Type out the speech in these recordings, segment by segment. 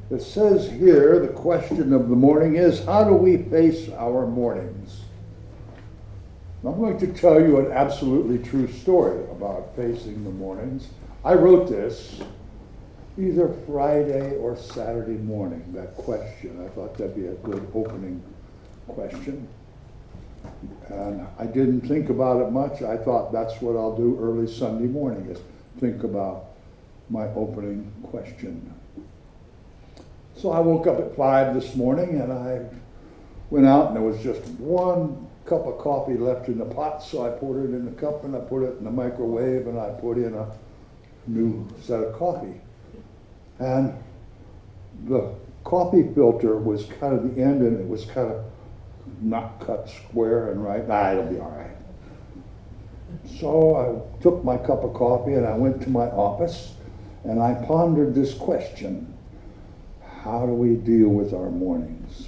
It says here, the question of the morning is, how do we face our mornings? I'm going to tell you an absolutely true story about facing the mornings. I wrote this either Friday or Saturday morning, that question. I thought that'd be a good opening question. And I didn't think about it much. I thought that's what I'll do early Sunday morning, is think about my opening question. So I woke up at 5 this morning and I went out and there was just one cup of coffee left in the pot, so I poured it in the cup and I put it in the microwave and I put in a new set of coffee. And the coffee filter was kind of the end and it was kind of not cut square and right. It'll be all right. So I took my cup of coffee and I went to my office and I pondered this question: how do we deal with our mornings?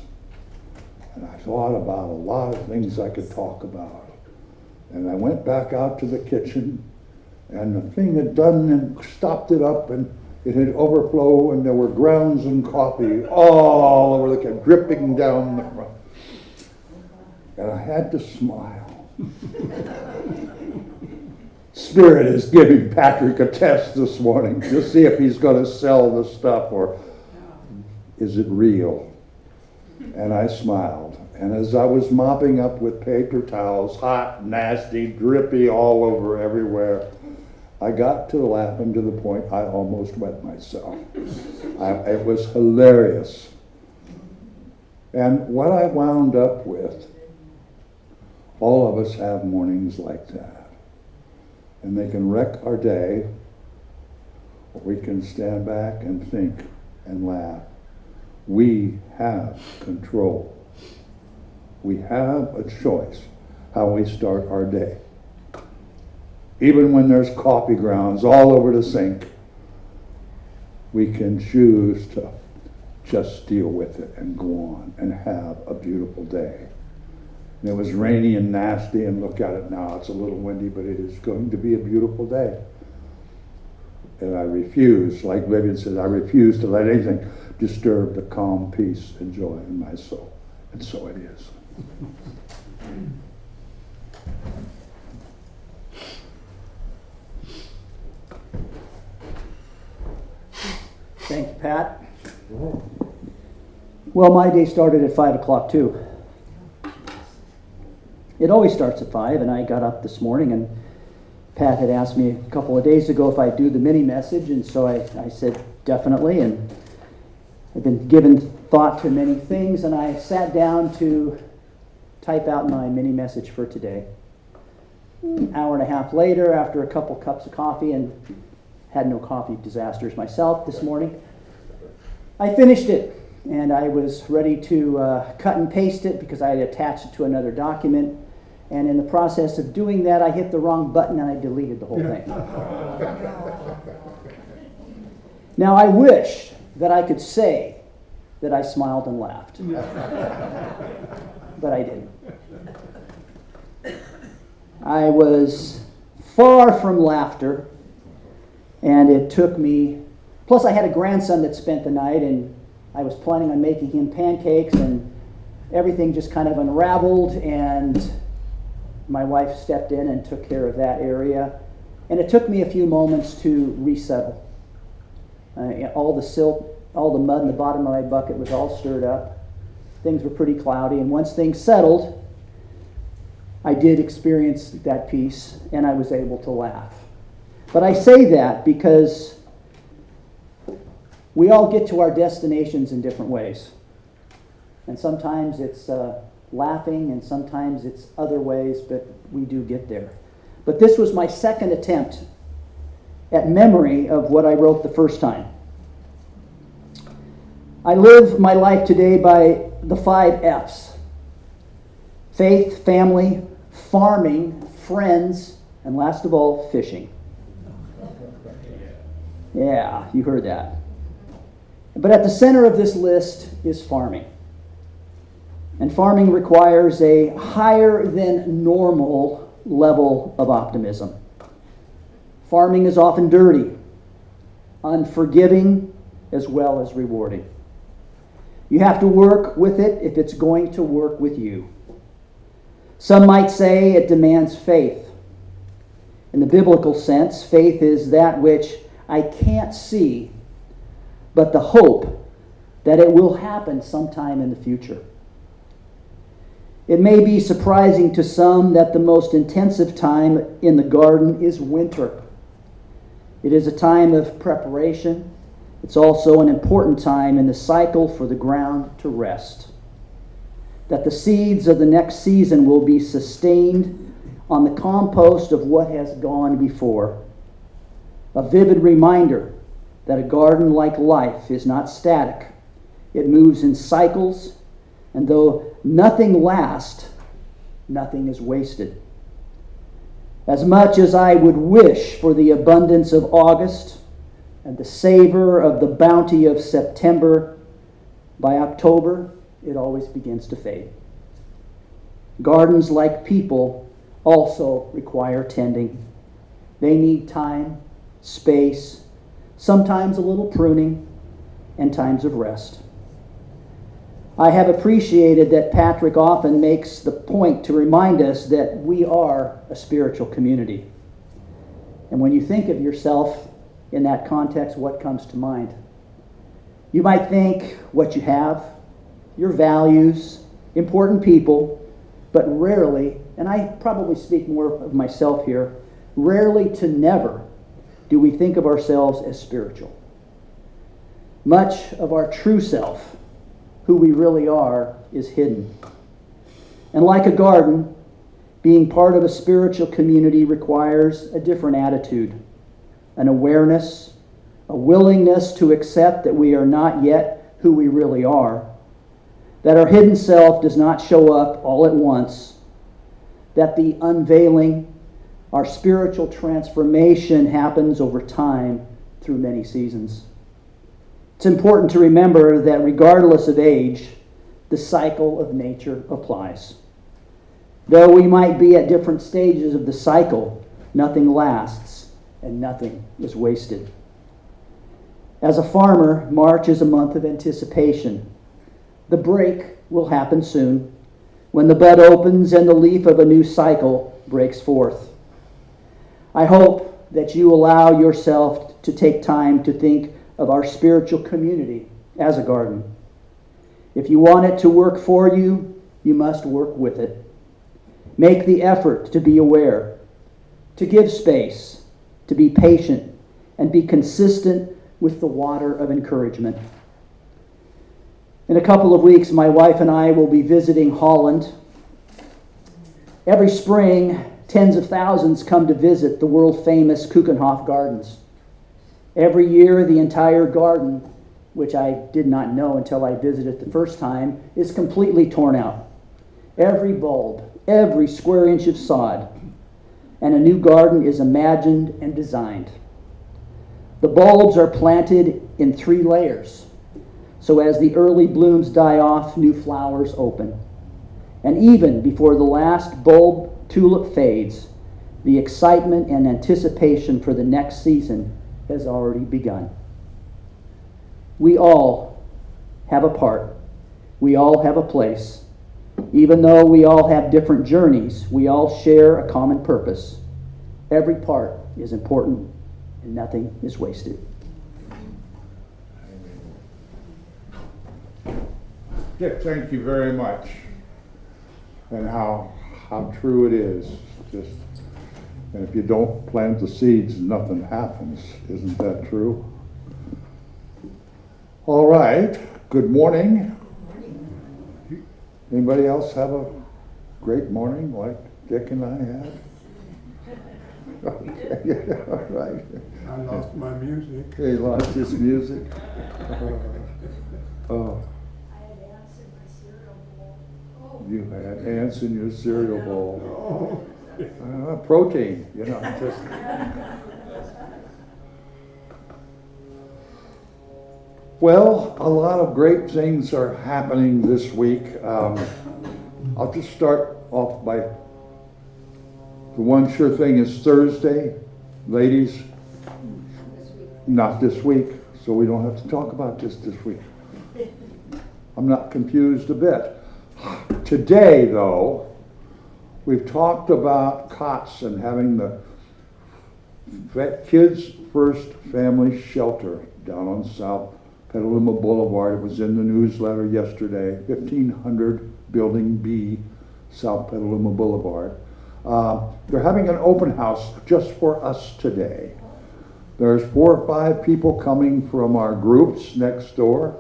And I thought about a lot of things I could talk about. And I went back out to the kitchen and the thing had done and stopped it up and it had overflowed and there were grounds and coffee all over the kitchen, dripping down the front. And I had to smile. Spirit is giving Patrick a test this morning to see if he's going to sell the stuff or is it real? And I smiled. And as I was mopping up with paper towels, hot, nasty, drippy all over everywhere, I got to laughing to the point I almost wet myself. It was hilarious. And what I wound up with, all of us have mornings like that. And they can wreck our day, or we can stand back and think and laugh. We have control. We have a choice how we start our day. Even when there's coffee grounds all over the sink, we can choose to just deal with it and go on and have a beautiful day. And it was rainy and nasty, and look at it now, it's a little windy, but it is going to be a beautiful day. And I refuse, like Vivian says, I refuse to let anything disturb the calm peace and joy in my soul. And so it is. Thank you, Pat. Well, my day started at 5 o'clock too. It always starts at 5, and I got up this morning, and Pat had asked me a couple of days ago if I'd do the mini message, and so I said definitely, and I've been given thought to many things, and I sat down to type out my mini message for today. An hour and a half later, after a couple cups of coffee, and had no coffee disasters myself this morning, I finished it, and I was ready to cut and paste it because I had attached it to another document. And in the process of doing that, I hit the wrong button and I deleted the whole thing. Now, I wish that I could say that I smiled and laughed. But I didn't. I was far from laughter, and it took me... Plus, I had a grandson that spent the night, and I was planning on making him pancakes, and everything just kind of unraveled, and my wife stepped in and took care of that area. And it took me a few moments to resettle. All the silt, all the mud in the bottom of my bucket was all stirred up. Things were pretty cloudy, and once things settled, I did experience that peace, and I was able to laugh. But I say that because we all get to our destinations in different ways. And sometimes it's laughing, and sometimes it's other ways, but we do get there. But this was my second attempt at memory of what I wrote the first time. I live my life today by the 5 F's. Faith, family, farming, friends, and last of all, fishing. Yeah, you heard that. But at the center of this list is farming. And farming requires a higher than normal level of optimism. Farming is often dirty, unforgiving, as well as rewarding. You have to work with it if it's going to work with you. Some might say it demands faith. In the biblical sense, faith is that which I can't see, but the hope that it will happen sometime in the future. It may be surprising to some that the most intensive time in the garden is winter. It is a time of preparation. It's also an important time in the cycle for the ground to rest. That the seeds of the next season will be sustained on the compost of what has gone before. A vivid reminder that a garden, like life, is not static. It moves in cycles, and though nothing lasts, nothing is wasted. As much as I would wish for the abundance of August and the savor of the bounty of September, by October, it always begins to fade. Gardens, like people, also require tending. They need time, space, sometimes a little pruning, and times of rest. I have appreciated that Patrick often makes the point to remind us that we are a spiritual community. And when you think of yourself in that context, what comes to mind? You might think what you have, your values, important people, but rarely, and I probably speak more of myself here, rarely to never do we think of ourselves as spiritual. Much of our true self, who we really are, is hidden. And like a garden, being part of a spiritual community requires a different attitude, an awareness, a willingness to accept that we are not yet who we really are, that our hidden self does not show up all at once, that the unveiling, our spiritual transformation happens over time through many seasons. It's important to remember that regardless of age, the cycle of nature applies. Though we might be at different stages of the cycle, nothing lasts and nothing is wasted. As a farmer, March is a month of anticipation. The break will happen soon, when the bud opens and the leaf of a new cycle breaks forth. I hope that you allow yourself to take time to think of our spiritual community as a garden. If you want it to work for you, you must work with it. Make the effort to be aware, to give space, to be patient, and be consistent with the water of encouragement. In a couple of weeks, my wife and I will be visiting Holland. Every spring, tens of thousands come to visit the world-famous Keukenhof Gardens. Every year, the entire garden, which I did not know until I visited the first time, is completely torn out. Every bulb, every square inch of sod, and a new garden is imagined and designed. The bulbs are planted in 3 layers, so as the early blooms die off, new flowers open. And even before the last bulb tulip fades, the excitement and anticipation for the next season has already begun. We all have a part. We all have a place. Even though we all have different journeys, we all share a common purpose. Every part is important and nothing is wasted. Dick, thank you very much. And how true it is. And if you don't plant the seeds, nothing happens. Isn't that true? All right. Good morning. Anybody else have a great morning like Dick and I had? Okay. All right. I lost my music. He lost his music. Oh. You had ants in your cereal bowl. Protein, just. Well, a lot of great things are happening this week. I'll just start off by, the one sure thing is Thursday. Ladies, not this week, so we don't have to talk about this week. I'm not confused a bit. Today, though, we've talked about COTS and having the Kids First Family Shelter down on South Petaluma Boulevard. It was in the newsletter yesterday, 1500 Building B, South Petaluma Boulevard. They're having an open house just for us today. There's 4 or 5 people coming from our groups next door.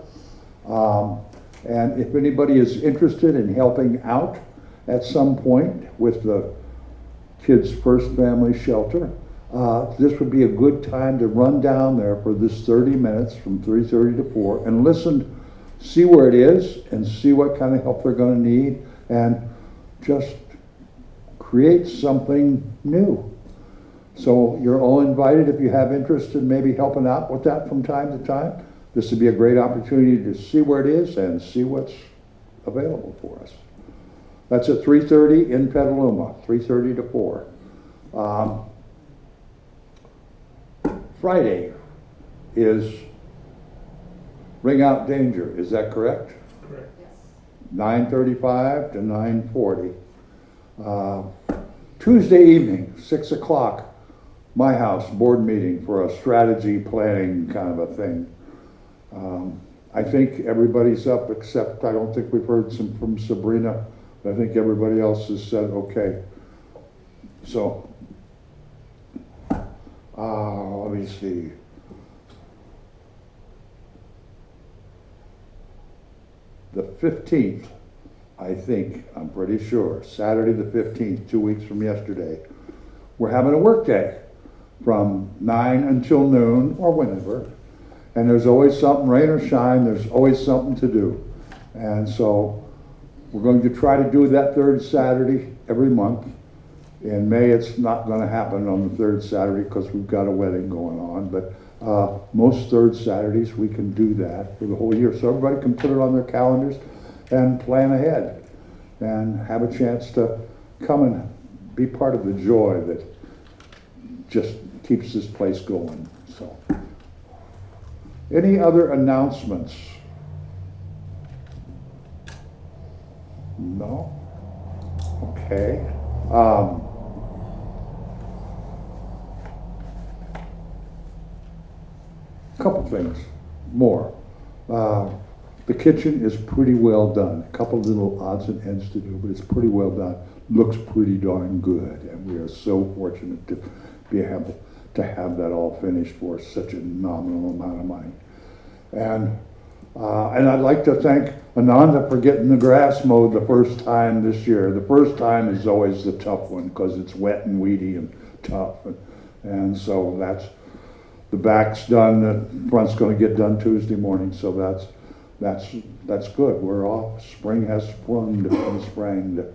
And if anybody is interested in helping out at some point with the Kids First Family Shelter, this would be a good time to run down there for this 30 minutes from 3:30 to 4 and listen, see where it is and see what kind of help they're going to need, and just create something new. So you're all invited if you have interest in maybe helping out with that from time to time. This would be a great opportunity to see where it is and see what's available for us. That's at 3:30 in Petaluma, 3:30 to 4. Friday is Ring Out Danger, is that correct? Correct. 9:35 to 9:40. Tuesday evening, 6 o'clock, my house board meeting for a strategy planning kind of a thing. I think everybody's up except I don't think we've heard from Sabrena. I think everybody else has said okay. So, let me see. The 15th, I think, I'm pretty sure, Saturday the 15th, 2 weeks from yesterday, we're having a work day from 9 until noon or whenever. And there's always something, rain or shine, there's always something to do. And so we're going to try to do that third Saturday every month. In May, it's not going to happen on the third Saturday because we've got a wedding going on. But most third Saturdays, we can do that for the whole year. So everybody can put it on their calendars and plan ahead and have a chance to come and be part of the joy that just keeps this place going. So, any other announcements? No? Okay. Couple things more. The kitchen is pretty well done. A couple little odds and ends to do, but it's pretty well done. Looks pretty darn good, and we are so fortunate to be able to have that all finished for such a nominal amount of money. And I'd like to thank Ananda for getting the grass mowed the first time this year. The first time is always the tough one because it's wet and weedy and tough, and so the back's done. The front's going to get done Tuesday morning, so that's good. We're off. Spring has sprung and sprang.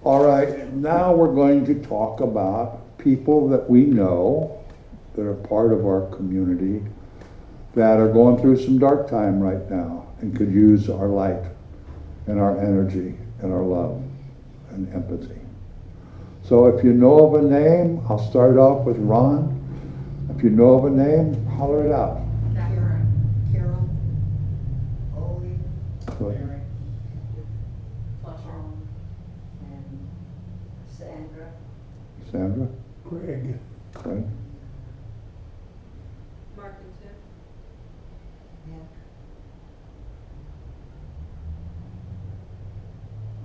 All right, now we're going to talk about people that we know that are part of our community that are going through some dark time right now and could use our light and our energy and our love and empathy. So if you know of a name, I'll start off with Ron. If you know of a name, holler it out. Carol, Ollie, Good. Barrett, Fletcher, and Sandra. Sandra? Craig. Clint? Mark and Tim. Yeah.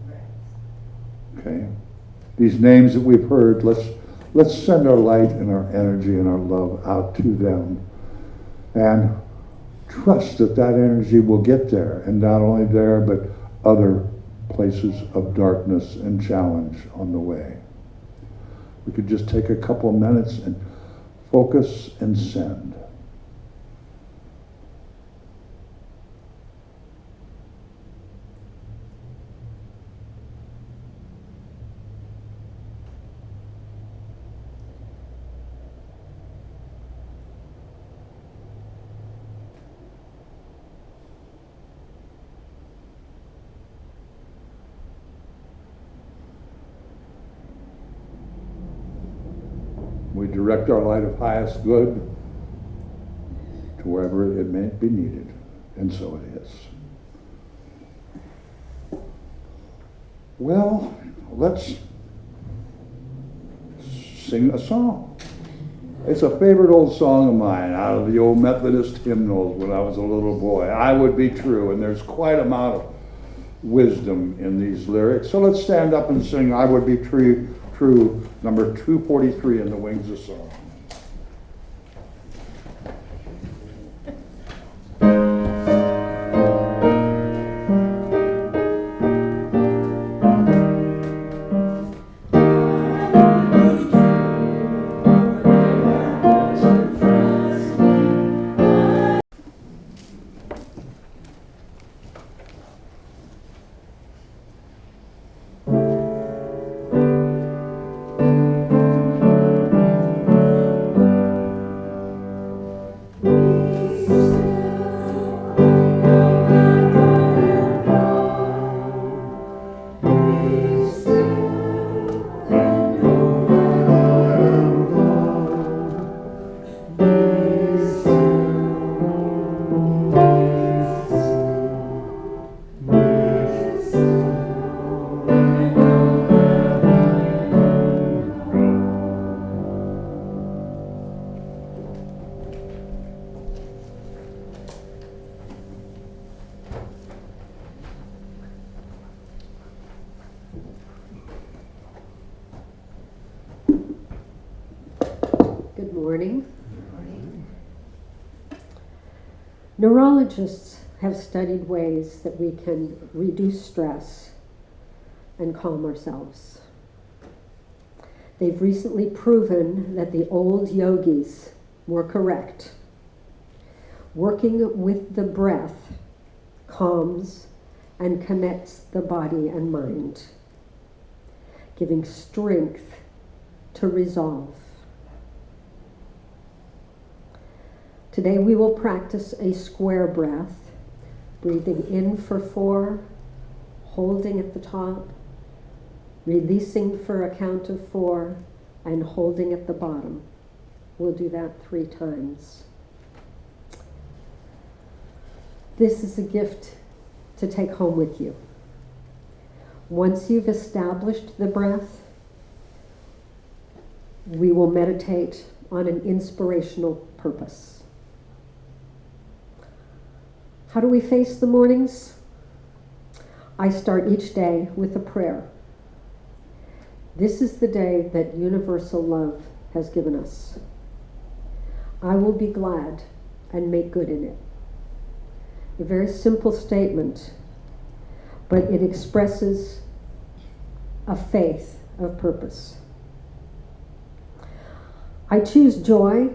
Rex. Okay. These names that we've heard, let's send our light and our energy and our love out to them and trust that that energy will get there, and not only there but other places of darkness and challenge on the way. We could just take a couple of minutes and focus and send. We direct our light of highest good to wherever it may be needed. And so it is. Well, let's sing a song. It's a favorite old song of mine out of the old Methodist hymnals when I was a little boy. I would be true, and there's quite an amount of wisdom in these lyrics. So let's stand up and sing I Would Be True, number 243 in the Wings of Song. Good morning. Neurologists have studied ways that we can reduce stress and calm ourselves. They've recently proven that the old yogis were correct. Working with the breath calms and connects the body and mind, giving strength to resolve. Today we will practice a square breath, breathing in for 4, holding at the top, releasing for a count of 4, and holding at the bottom. We'll do that 3 times. This is a gift to take home with you. Once you've established the breath, we will meditate on an inspirational purpose. How do we face the mornings? I start each day with a prayer. This is the day that universal love has given us. I will be glad and make good in it. A very simple statement, but it expresses a faith of purpose. I choose joy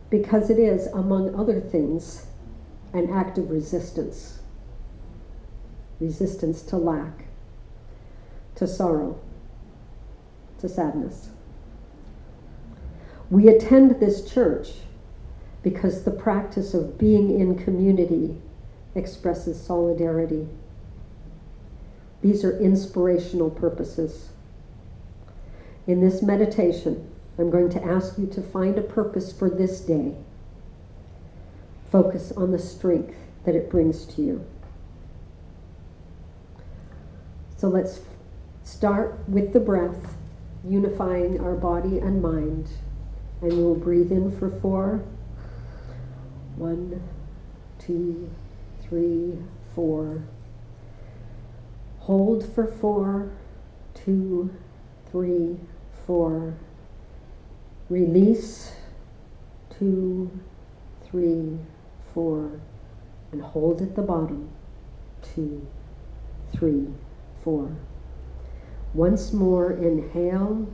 because it is, among other things, an act of resistance. Resistance to lack, to sorrow, to sadness. We attend this church because the practice of being in community expresses solidarity. These are inspirational purposes. In this meditation, I'm going to ask you to find a purpose for this day. Focus on the strength that it brings to you. So let's start with the breath, unifying our body and mind. And we'll breathe in for 4. 1, 2, 3, 4. Hold for 4, 2, 3, 4. Release, 2, 3, 4, and hold at the bottom, 2, 3, 4. Once more, inhale,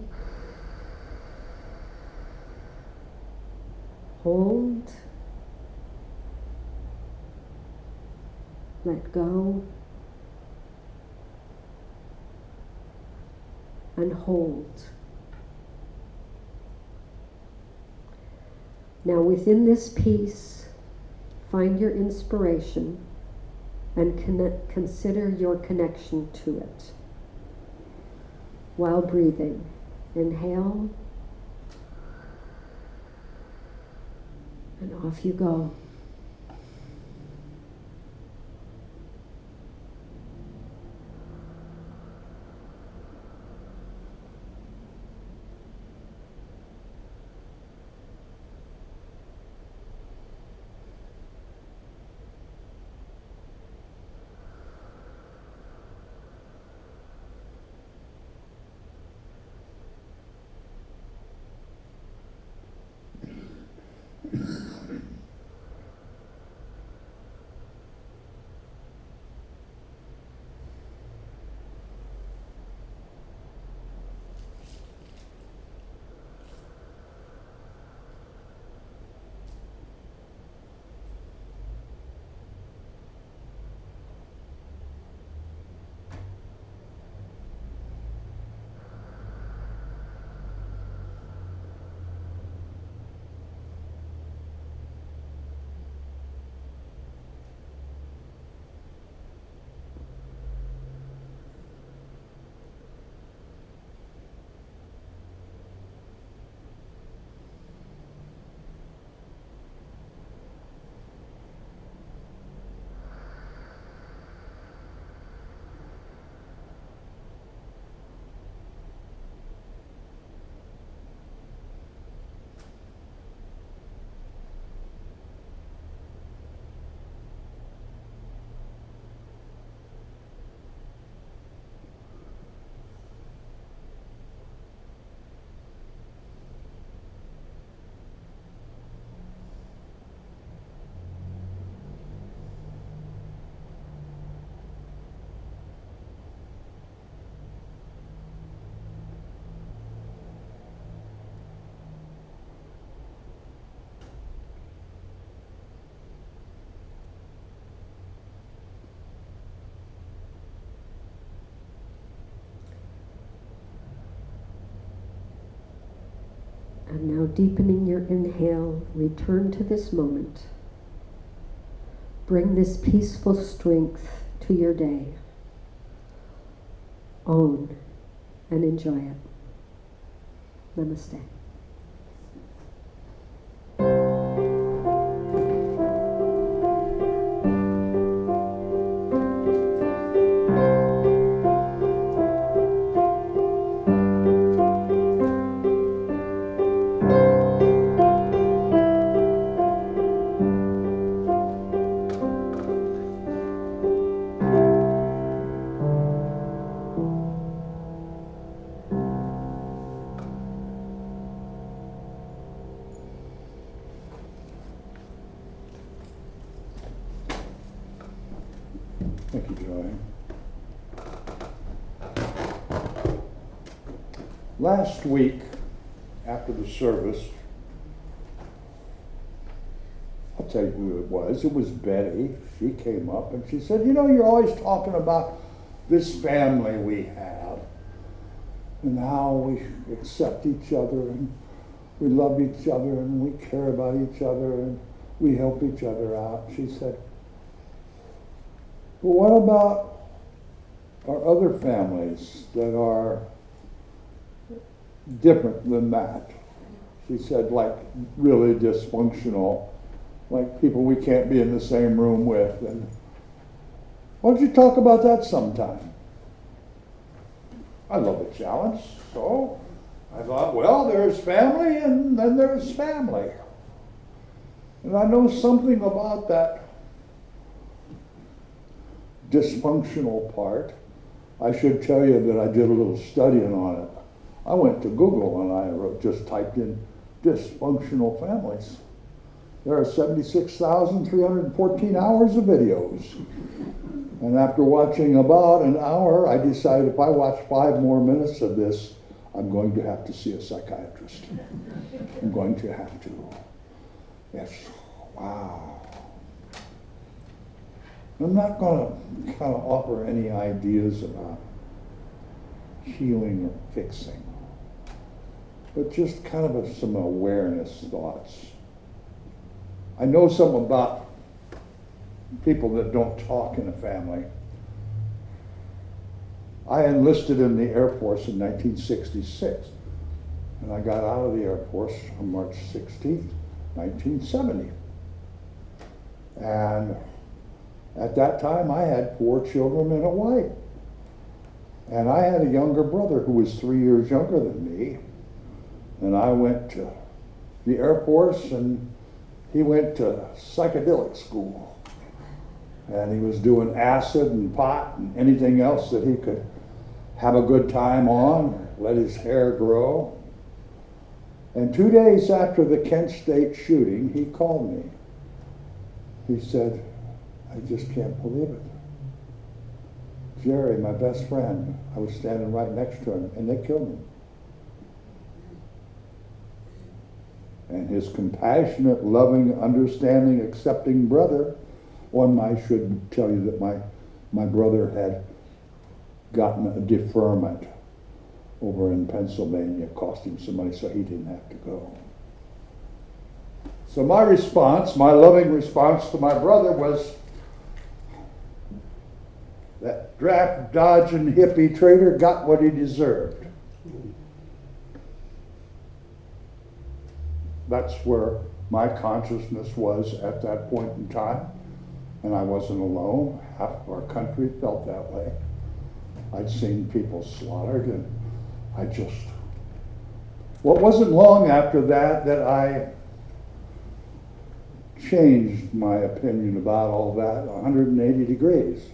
hold, let go, and hold. Now within this piece, find your inspiration and consider your connection to it. While breathing, inhale, and off you go. And now, deepening your inhale, return to this moment. Bring this peaceful strength to your day. Own and enjoy it. Namaste. Thank you, Joy. Last week, after the service, I'll tell you who it was. It was Betty. She came up and she said, you know, you're always talking about this family we have and how we accept each other and we love each other and we care about each other and we help each other out. She said, but what about our other families that are different than that? She said, like really dysfunctional, like people we can't be in the same room with. And why don't you talk about that sometime? I love a challenge, so I thought, well, there's family and then there's family. And I know something about that dysfunctional part. I should tell you that I did a little studying on it. I went to Google and I just typed in dysfunctional families. There are 76,314 hours of videos. And after watching about an hour, I decided if I watch 5 more minutes of this, I'm going to have to see a psychiatrist. I'm going to have to. Yes, wow. I'm not going to kind of offer any ideas about healing or fixing, but just kind of some awareness thoughts. I know something about people that don't talk in a family. I enlisted in the Air Force in 1966, and I got out of the Air Force on March 16th, 1970. And at that time, I had 4 children and a wife. And I had a younger brother who was 3 years younger than me. And I went to the Air Force, and he went to psychedelic school. And he was doing acid and pot and anything else that he could have a good time on, let his hair grow. And 2 days after the Kent State shooting, he called me. He said, I just can't believe it. Jerry, my best friend, I was standing right next to him, and they killed him. And his compassionate, loving, understanding, accepting brother, I should tell you that my brother had gotten a deferment over in Pennsylvania, cost him some money, so he didn't have to go. So my response, my loving response to my brother was, that draft dodging hippie traitor got what he deserved. That's where my consciousness was at that point in time, and I wasn't alone. Half of our country felt that way. I'd seen people slaughtered, and well, it wasn't long after that I changed my opinion about all that 180 degrees.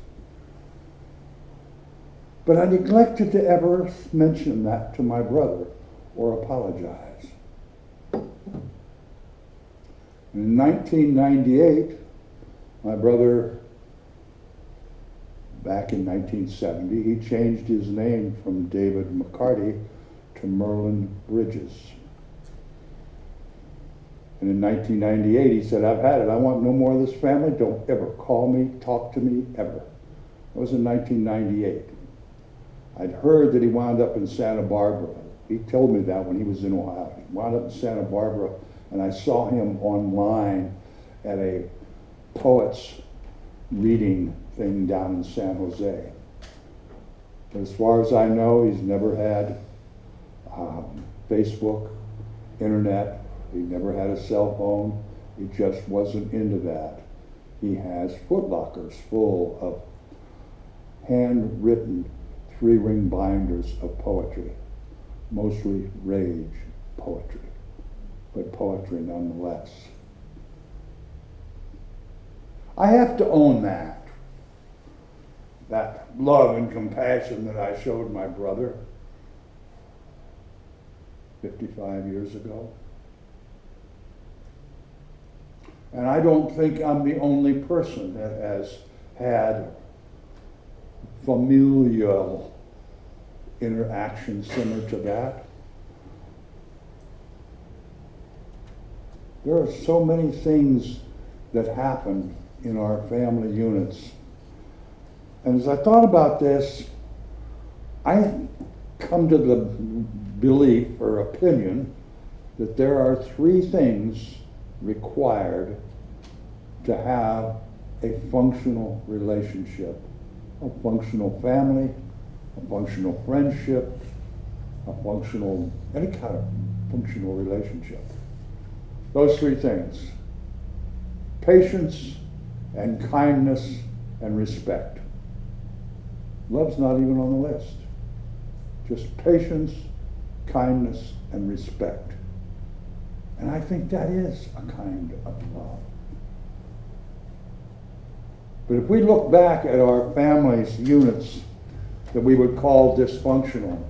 But I neglected to ever mention that to my brother or apologize. In 1998, my brother, back in 1970, he changed his name from David McCarty to Merlin Bridges. And in 1998, he said, I've had it. I want no more of this family. Don't ever call me, talk to me, ever. That was in 1998. I'd heard that he wound up in Santa Barbara He told me that when he was in Ohio. He wound up in Santa Barbara, and I saw him online at a poets reading thing down in San Jose. But as far as I know, he's never had Facebook, internet. He never had a cell phone. He just wasn't into that. He has footlockers full of handwritten 3-ring binders of poetry, mostly rage poetry, but poetry nonetheless. I have to own that love and compassion that I showed my brother 55 years ago. And I don't think I'm the only person that has had familial interaction similar to that. There are so many things that happen in our family units. And as I thought about this, I come to the belief or opinion that there are 3 things required to have a functional relationship, a functional family, a functional friendship, any kind of functional relationship. Those 3 things: patience and kindness and respect. Love's not even on the list. Just patience, kindness, and respect. And I think that is a kind of love. But if we look back at our family's units that we would call dysfunctional,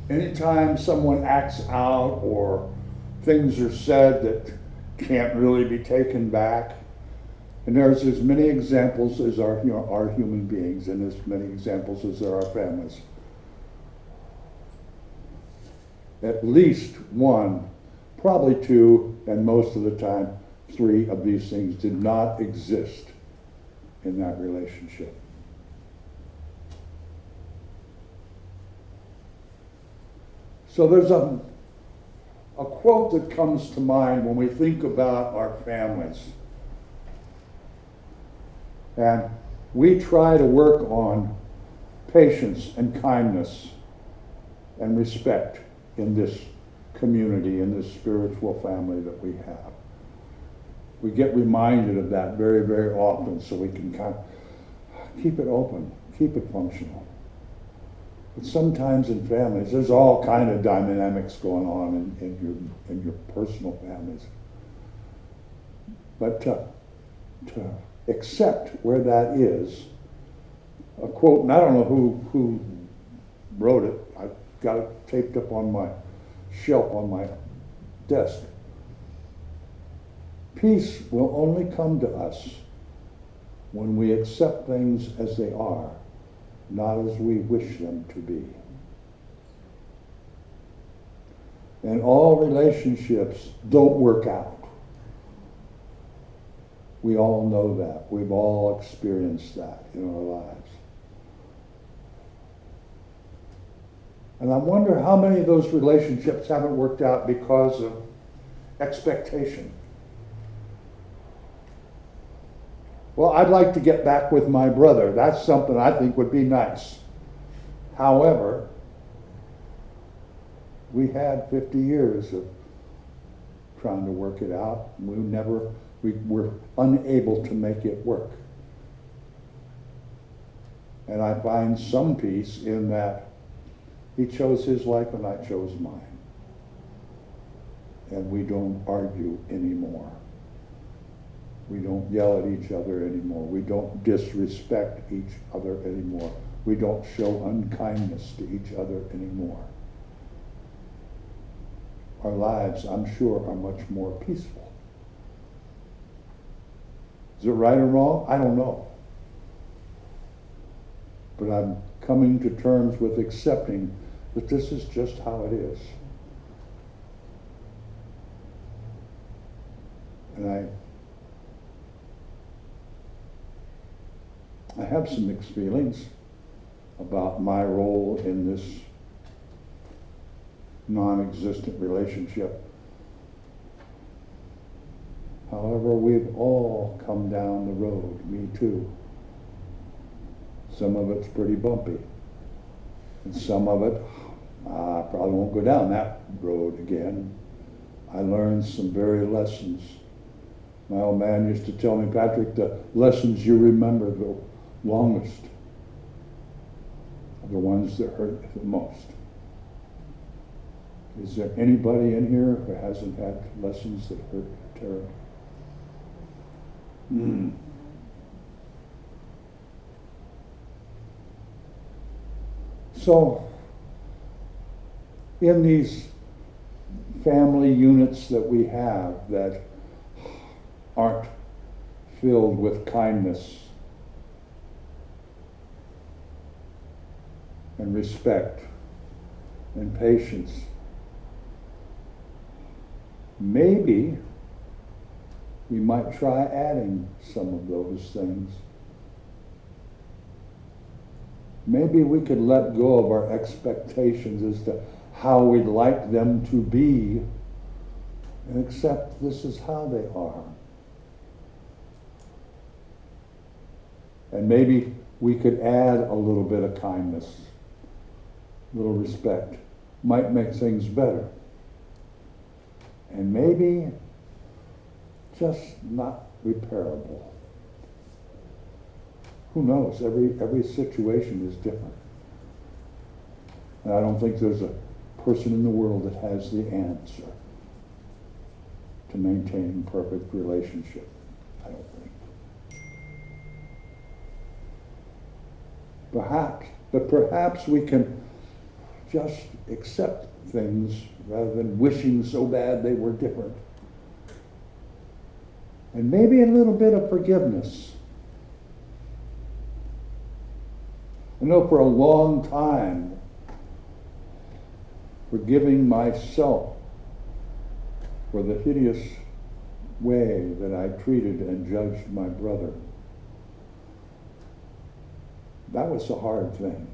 anytime someone acts out or things are said that can't really be taken back, and there's as many examples as our human beings, and as many examples as there are families. At least 1, probably 2, and most of the time 3 of these things did not exist in that relationship. So there's a quote that comes to mind when we think about our families. And we try to work on patience and kindness and respect in this community, in this spiritual family that we have. We get reminded of that very, very often, so we can kind of keep it open, keep it functional. But sometimes in families, there's all kind of dynamics going on in your personal families. But to accept where that is, a quote, and I don't know who wrote it. I've got it taped up on my shelf on my desk. Peace will only come to us when we accept things as they are, not as we wish them to be. And all relationships don't work out. We all know that. We've all experienced that in our lives. And I wonder how many of those relationships haven't worked out because of expectation. Well, I'd like to get back with my brother. That's something I think would be nice. However, we had 50 years of trying to work it out. We were unable to make it work. And I find some peace in that he chose his life and I chose mine. And we don't argue anymore. We don't yell at each other anymore. We don't disrespect each other anymore. We don't show unkindness to each other anymore. Our lives, I'm sure, are much more peaceful. Is it right or wrong? I don't know. But I'm coming to terms with accepting that this is just how it is. And I have some mixed feelings. about my role in this non-existent relationship. However, we've all come down the road, me too. Some of it's pretty bumpy. And some of it, I probably won't go down that road again. I learned some very lessons. My old man used to tell me, Patrick, the lessons you remember the longest are the ones that hurt the most. Is there anybody in here who hasn't had lessons that hurt terribly? So, in these family units that we have that aren't filled with kindness and respect and patience, maybe we might try adding some of those things. Maybe we could let go of our expectations as to how we'd like them to be and accept this is how they are. And maybe we could add a little bit of kindness, a little respect. Might make things better. And maybe just not repairable. Who knows? Every situation is different. And I don't think there's a person in the world that has the answer to maintaining perfect relationship. I don't think. Perhaps we can just accept things rather than wishing so bad they were different. And maybe a little bit of forgiveness. I know for a long time, forgiving myself for the hideous way that I treated and judged my brother. That was a hard thing.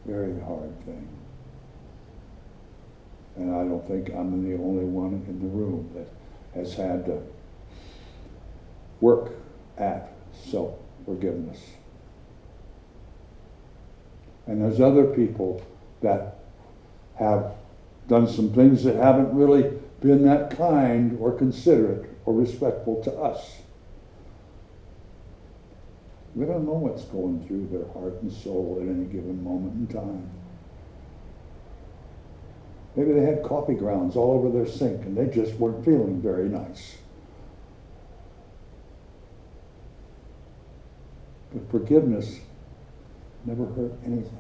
Very hard thing. And I don't think I'm the only one in the room that has had to work at self-forgiveness. And there's other people that have done some things that haven't really been that kind or considerate or respectful to us. We don't know what's going through their heart and soul at any given moment in time. Maybe they had coffee grounds all over their sink and they just weren't feeling very nice. But forgiveness never hurt anything.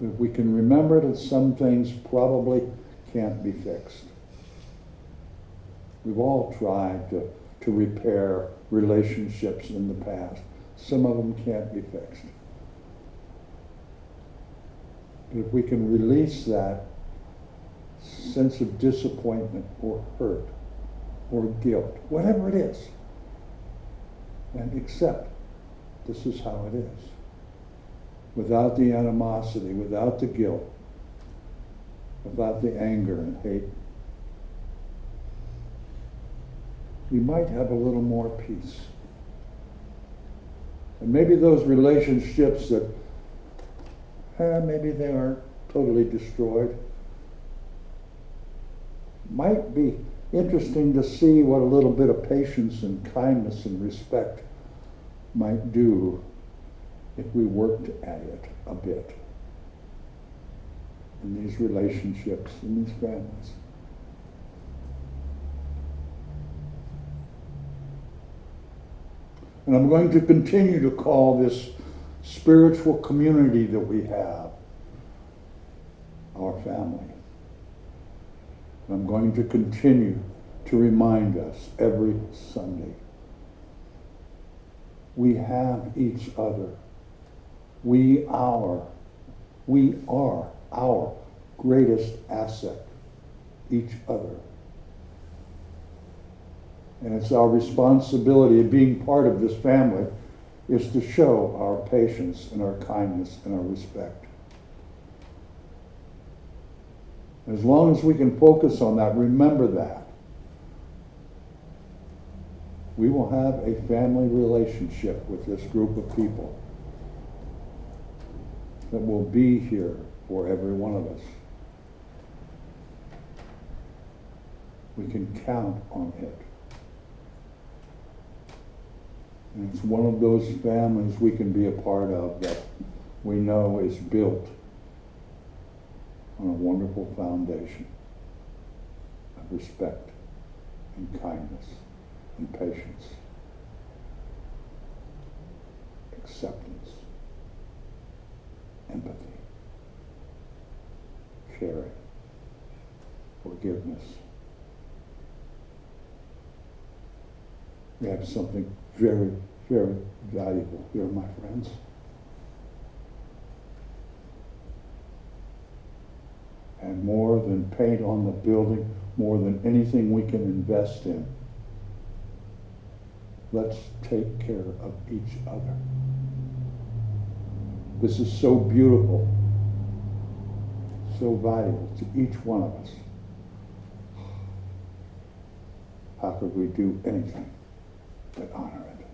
But we can remember that some things probably can't be fixed. We've all tried to repair relationships in the past. Some of them can't be fixed. But if we can release that sense of disappointment or hurt or guilt, whatever it is, and accept this is how it is, without the animosity, without the guilt, without the anger and hate, we might have a little more peace. And maybe those relationships that maybe they aren't totally destroyed, might be interesting to see what a little bit of patience and kindness and respect might do if we worked at it a bit in these relationships, in these families. And I'm going to continue to call this spiritual community that we have our family. And I'm going to continue to remind us every Sunday. We have each other. We are our greatest asset, each other. And it's our responsibility of being part of this family is to show our patience and our kindness and our respect. As long as we can focus on that, remember that, we will have a family relationship with this group of people that will be here for every one of us. We can count on it. And it's one of those families we can be a part of that we know is built on a wonderful foundation of respect and kindness and patience, acceptance, empathy, caring, forgiveness. We have something very, very valuable here, my friends. And more than paint on the building, more than anything we can invest in, let's take care of each other. This is so beautiful, so valuable to each one of us. How could we do anything but honor it?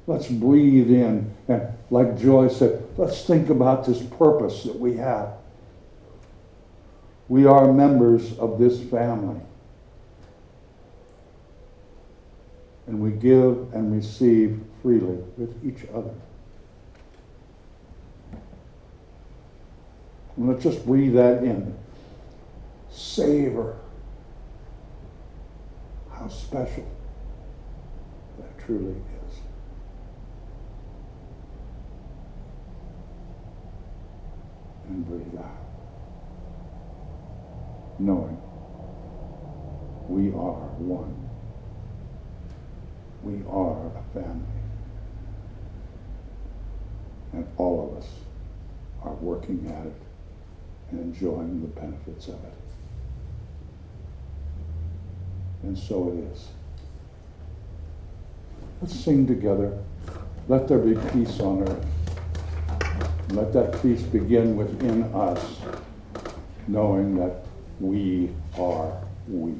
Let's breathe in, and like Joy said, let's think about this purpose that we have. We are members of this family. And we give and receive freely with each other. And let's just breathe that in. Savor how special that truly is. And breathe out, knowing we are one. We are a family. And all of us are working at it and enjoying the benefits of it. And so it is. Let's sing together. Let there be peace on earth. And let that peace begin within us, knowing that we are we.